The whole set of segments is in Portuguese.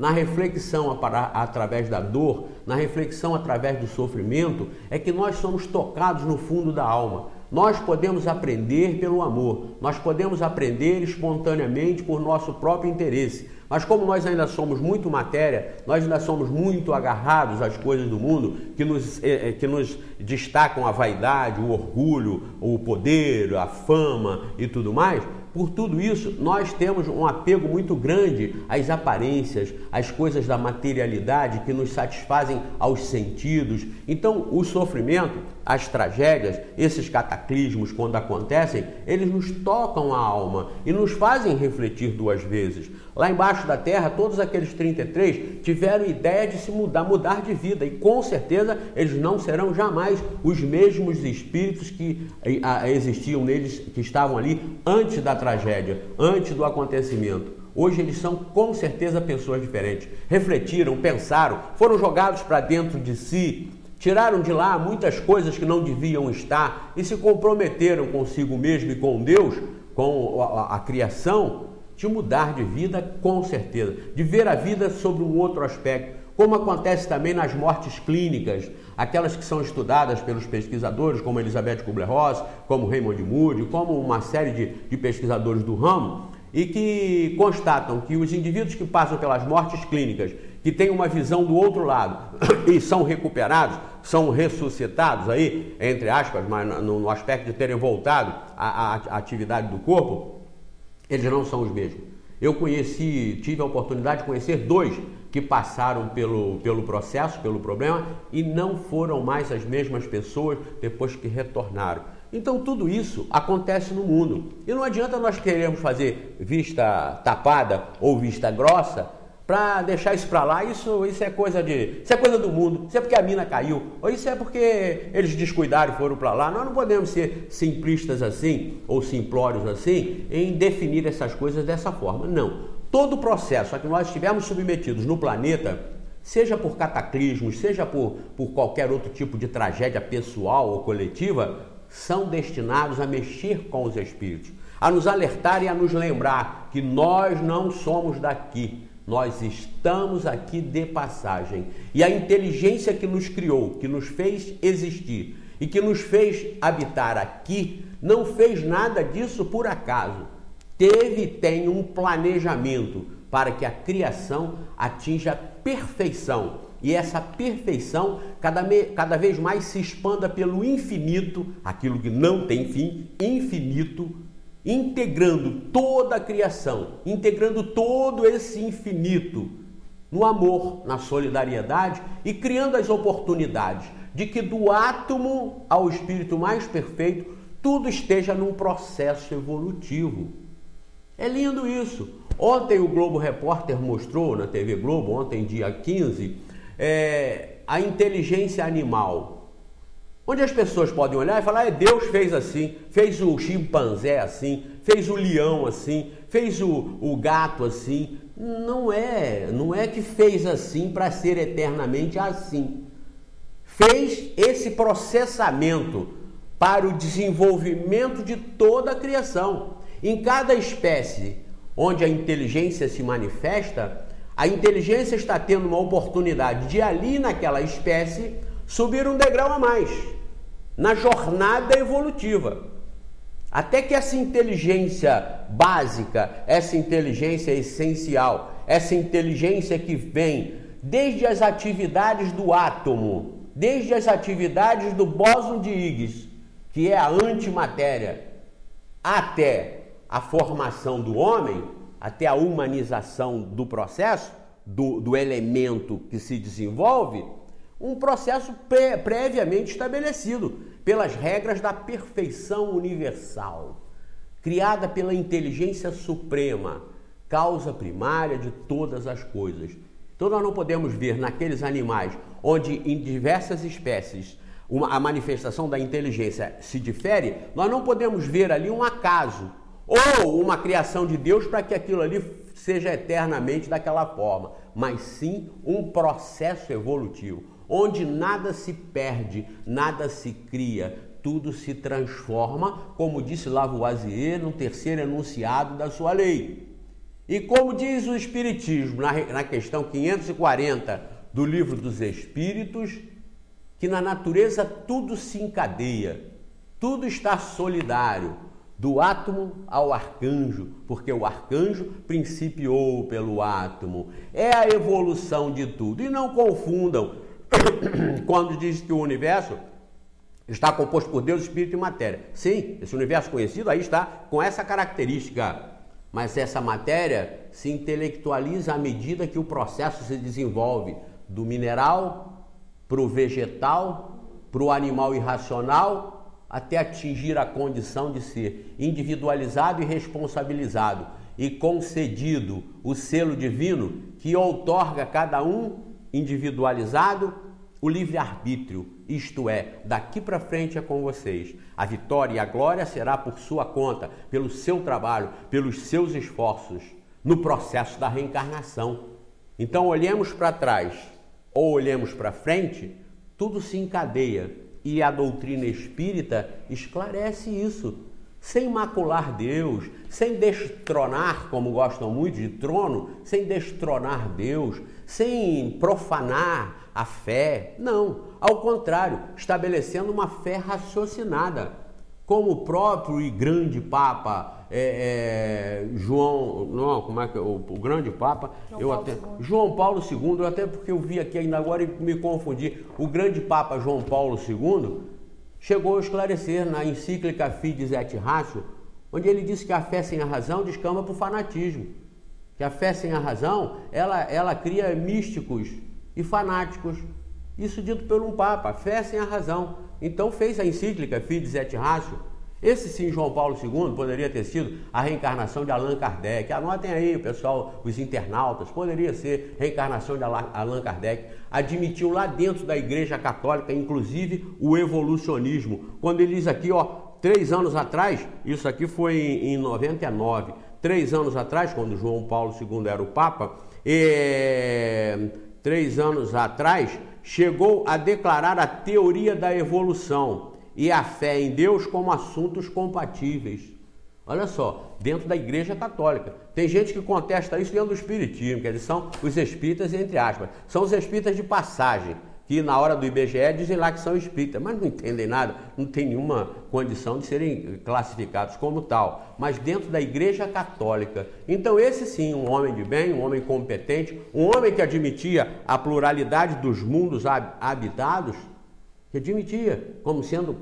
na reflexão através da dor, na reflexão através do sofrimento, é que nós somos tocados no fundo da alma. Nós podemos aprender pelo amor, nós podemos aprender espontaneamente por nosso próprio interesse. Mas como nós ainda somos muito matéria, nós ainda somos muito agarrados às coisas do mundo que nos destacam a vaidade, o orgulho, o poder, a fama e tudo mais. Por tudo isso, nós temos um apego muito grande às aparências, às coisas da materialidade que nos satisfazem aos sentidos. Então, o sofrimento, as tragédias, esses cataclismos, quando acontecem, eles nos tocam a alma e nos fazem refletir duas vezes. Lá embaixo da terra, todos aqueles 33 tiveram ideia de se mudar de vida, e com certeza eles não serão jamais os mesmos espíritos que existiam neles, que estavam ali antes da tragédia, antes do acontecimento. Hoje eles são com certeza pessoas diferentes. Refletiram, pensaram, foram jogados para dentro de si, tiraram de lá muitas coisas que não deviam estar e se comprometeram consigo mesmo e com Deus, com a criação, de mudar de vida com certeza, de ver a vida sobre um outro aspecto, como acontece também nas mortes clínicas, aquelas que são estudadas pelos pesquisadores como Elizabeth Kubler-Ross, como Raymond Moody, como uma série de pesquisadores do ramo, e que constatam que os indivíduos que passam pelas mortes clínicas, que têm uma visão do outro lado e são recuperados, são ressuscitados aí, entre aspas, mas no aspecto de terem voltado à atividade do corpo, eles não são os mesmos. Eu tive a oportunidade de conhecer 2 que passaram pelo processo, pelo problema, e não foram mais as mesmas pessoas depois que retornaram. Então tudo isso acontece no mundo. E não adianta nós querermos fazer vista tapada ou vista grossa para deixar isso para lá. Isso é coisa do mundo. Isso é porque a mina caiu. Ou isso é porque eles descuidaram e foram para lá. Nós não podemos ser simplistas assim ou simplórios assim em definir essas coisas dessa forma. Não. Todo o processo a que nós estivermos submetidos no planeta, seja por cataclismos, seja por qualquer outro tipo de tragédia pessoal ou coletiva, são destinados a mexer com os espíritos, a nos alertar e a nos lembrar que nós não somos daqui, nós estamos aqui de passagem. E a inteligência que nos criou, que nos fez existir e que nos fez habitar aqui, não fez nada disso por acaso. Teve e tem um planejamento para que a criação atinja a perfeição. E essa perfeição cada vez mais se expanda pelo infinito, aquilo que não tem fim, infinito, integrando toda a criação, integrando todo esse infinito no amor, na solidariedade e criando as oportunidades de que do átomo ao espírito mais perfeito, tudo esteja num processo evolutivo. É lindo isso. Ontem o Globo Repórter mostrou na TV Globo, ontem dia 15, a inteligência animal, onde as pessoas podem olhar e falar, Deus fez assim, fez o chimpanzé assim, fez o leão assim, fez o gato assim. Não é que fez assim para ser eternamente assim. Fez esse processamento para o desenvolvimento de toda a criação. Em cada espécie onde a inteligência se manifesta, a inteligência está tendo uma oportunidade de ali naquela espécie subir um degrau a mais na jornada evolutiva. Até que essa inteligência básica, essa inteligência essencial, essa inteligência que vem desde as atividades do átomo, desde as atividades do bóson de Higgs, que é a antimatéria, até a formação do homem, até a humanização do processo, do elemento que se desenvolve, um processo previamente estabelecido pelas regras da perfeição universal, criada pela inteligência suprema, causa primária de todas as coisas. Então nós não podemos ver naqueles animais onde em diversas espécies a manifestação da inteligência se difere, nós não podemos ver ali um acaso ou uma criação de Deus para que aquilo ali seja eternamente daquela forma, mas sim um processo evolutivo, onde nada se perde, nada se cria, tudo se transforma, como disse Lavoisier no terceiro enunciado da sua lei. E como diz o Espiritismo, na questão 540 do Livro dos Espíritos, que na natureza tudo se encadeia, tudo está solidário, do átomo ao arcanjo, porque o arcanjo principiou pelo átomo. É a evolução de tudo. E não confundam quando diz que o universo está composto por Deus, Espírito e matéria. Sim, esse universo conhecido aí está com essa característica, mas essa matéria se intelectualiza à medida que o processo se desenvolve, do mineral para o vegetal, para o animal irracional, até atingir a condição de ser individualizado e responsabilizado e concedido o selo divino que outorga a cada um individualizado o livre-arbítrio, isto é, daqui para frente é com vocês. A vitória e a glória será por sua conta, pelo seu trabalho, pelos seus esforços, no processo da reencarnação. Então olhemos para trás ou olhemos para frente, tudo se encadeia. E a doutrina espírita esclarece isso, sem macular Deus, sem destronar, como gostam muito de trono, sem destronar Deus, sem profanar a fé. Não, ao contrário, estabelecendo uma fé raciocinada, como o próprio e grande Papa João, não, como é que o grande Papa, João Paulo II, até porque eu vi aqui ainda agora e me confundi, o grande Papa João Paulo II chegou a esclarecer na encíclica Fides et Ratio, onde ele disse que a fé sem a razão descamba para o fanatismo, que a fé sem a razão, ela cria místicos e fanáticos, isso dito por um Papa, a fé sem a razão. Então fez a encíclica Fides et Ratio. Esse sim, João Paulo II, poderia ter sido a reencarnação de Allan Kardec. Anotem aí, pessoal, os internautas, poderia ser reencarnação de Allan Kardec. Admitiu lá dentro da Igreja Católica, inclusive, o evolucionismo. Quando ele diz aqui, 3 anos atrás, isso aqui foi em 99, 3 anos atrás, quando João Paulo II era o Papa, 3 anos atrás, chegou a declarar a teoria da evolução e a fé em Deus como assuntos compatíveis. Olha só, dentro da Igreja Católica. Tem gente que contesta isso dentro do Espiritismo, que são os espíritas, entre aspas. São os espíritas de passagem, que na hora do IBGE dizem lá que são espíritas, mas não entendem nada, não tem nenhuma condição de serem classificados como tal. Mas dentro da Igreja Católica. Então esse sim, um homem de bem, um homem competente, um homem que admitia a pluralidade dos mundos habitados, que admitia como sendo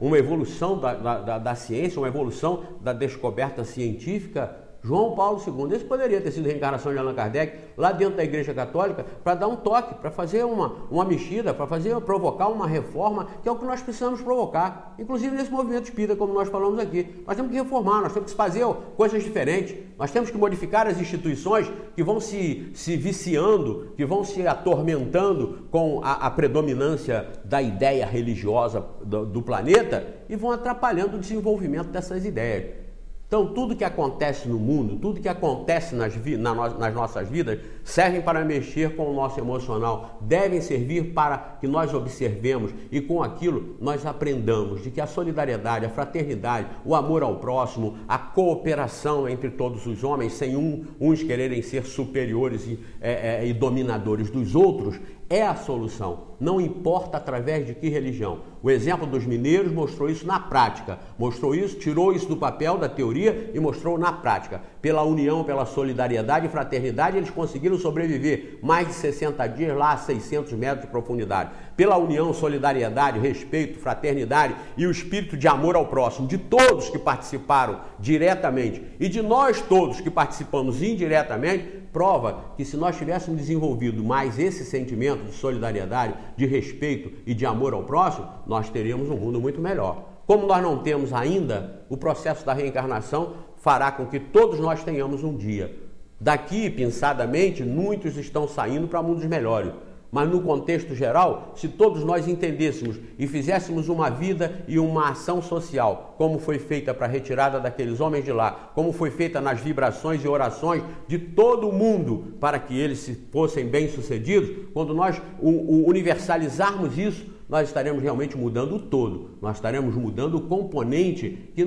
uma evolução da ciência, uma evolução da descoberta científica, João Paulo II. Esse poderia ter sido a reencarnação de Allan Kardec lá dentro da Igreja Católica para dar um toque, para fazer uma mexida, para provocar uma reforma, que é o que nós precisamos provocar, inclusive nesse movimento espírita, como nós falamos aqui. Nós temos que reformar, nós temos que fazer coisas diferentes, nós temos que modificar as instituições que vão se viciando, que vão se atormentando com a predominância da ideia religiosa do planeta e vão atrapalhando o desenvolvimento dessas ideias. Então, tudo que acontece no mundo, tudo que acontece nas nossas vidas, servem para mexer com o nosso emocional, devem servir para que nós observemos e com aquilo nós aprendamos de que a solidariedade, a fraternidade, o amor ao próximo, a cooperação entre todos os homens, sem uns quererem ser superiores e dominadores dos outros, é a solução, não importa através de que religião. O exemplo dos mineiros mostrou isso na prática, mostrou isso, tirou isso do papel, da teoria e mostrou na prática. Pela união, pela solidariedade e fraternidade, eles conseguiram sobreviver mais de 60 dias lá a 600 metros de profundidade. Pela união, solidariedade, respeito, fraternidade e o espírito de amor ao próximo, de todos que participaram diretamente e de nós todos que participamos indiretamente, prova que se nós tivéssemos desenvolvido mais esse sentimento de solidariedade, de respeito e de amor ao próximo, nós teríamos um mundo muito melhor. Como nós não temos ainda, o processo da reencarnação fará com que todos nós tenhamos um dia. Daqui, pensadamente, muitos estão saindo para mundos melhores. Mas no contexto geral, se todos nós entendêssemos e fizéssemos uma vida e uma ação social, como foi feita para a retirada daqueles homens de lá, como foi feita nas vibrações e orações de todo o mundo para que eles fossem bem-sucedidos, quando nós universalizarmos isso, nós estaremos realmente mudando o todo, nós estaremos mudando o componente que,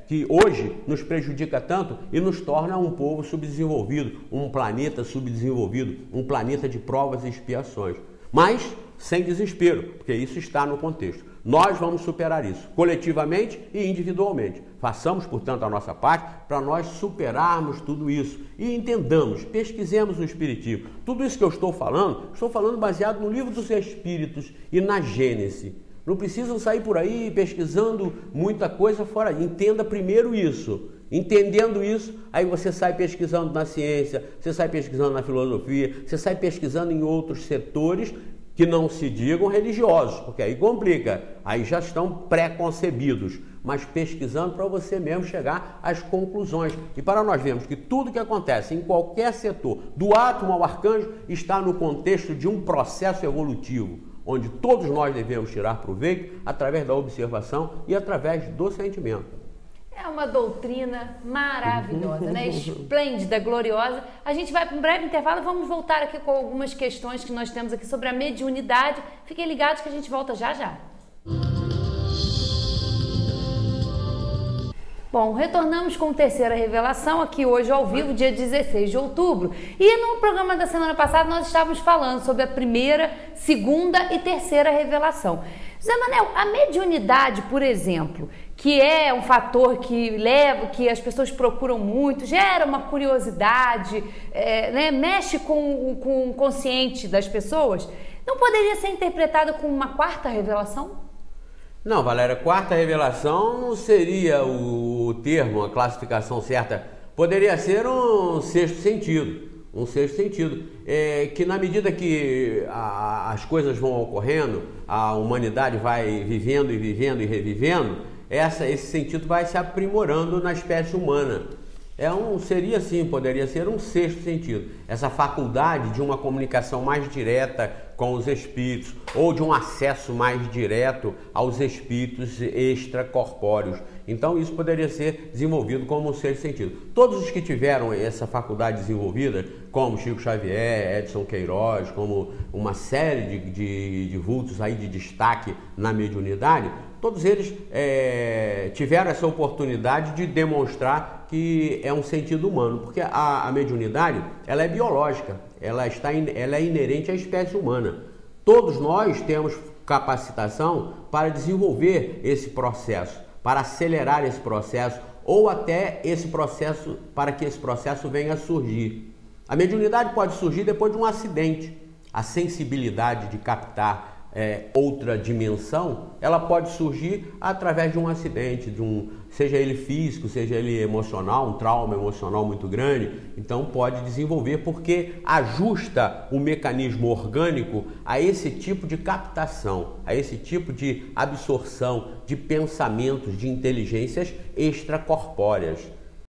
que hoje nos prejudica tanto e nos torna um povo subdesenvolvido, um planeta subdesenvolvido, um planeta de provas e expiações. Mas sem desespero, porque isso está no contexto. Nós vamos superar isso, coletivamente e individualmente. Façamos, portanto, a nossa parte para nós superarmos tudo isso e entendamos, pesquisemos o Espiritismo. Tudo isso que eu estou falando baseado no Livro dos Espíritos e na Gênese. Não precisam sair por aí pesquisando muita coisa fora. Entenda primeiro isso. Entendendo isso, aí você sai pesquisando na ciência, você sai pesquisando na filosofia, você sai pesquisando em outros setores que não se digam religiosos, porque aí complica, aí já estão pré-concebidos, mas pesquisando para você mesmo chegar às conclusões. E para nós vermos que tudo que acontece em qualquer setor, do átomo ao arcanjo, está no contexto de um processo evolutivo, onde todos nós devemos tirar proveito através da observação e através do sentimento. É uma doutrina maravilhosa, né? Esplêndida, gloriosa. A gente vai para um breve intervalo e vamos voltar aqui com algumas questões que nós temos aqui sobre a mediunidade. Fiquem ligados que a gente volta já já. Bom, retornamos com Terceira Revelação aqui hoje ao vivo, dia 16 de outubro. E no programa da semana passada nós estávamos falando sobre a primeira, segunda e terceira revelação. Zé Manel, a mediunidade, por exemplo, que é um fator que as pessoas procuram muito, gera uma curiosidade, mexe com o consciente das pessoas, não poderia ser interpretada como uma quarta revelação? Não, Valéria, quarta revelação não seria o termo, a classificação certa. Poderia ser um sexto sentido. Que na medida que as coisas vão ocorrendo, a humanidade vai vivendo e vivendo e revivendo, esse sentido vai se aprimorando na espécie humana. Poderia ser um sexto sentido. Essa faculdade de uma comunicação mais direta com os espíritos ou de um acesso mais direto aos espíritos extracorpóreos. Então isso poderia ser desenvolvido como um sexto sentido. Todos os que tiveram essa faculdade desenvolvida, como Chico Xavier, Edson Queiroz, como uma série de vultos aí de destaque na mediunidade, todos eles tiveram essa oportunidade de demonstrar que é um sentido humano, porque a mediunidade ela é biológica, ela é inerente à espécie humana. Todos nós temos capacitação para desenvolver esse processo, para acelerar esse processo ou até esse processo, para que esse processo venha a surgir. A mediunidade pode surgir depois de um acidente. A sensibilidade de captar outra dimensão, ela pode surgir através de um acidente, seja ele físico, seja ele emocional, um trauma emocional muito grande. Então pode desenvolver porque ajusta o mecanismo orgânico a esse tipo de captação, a esse tipo de absorção de pensamentos, de inteligências extracorpóreas.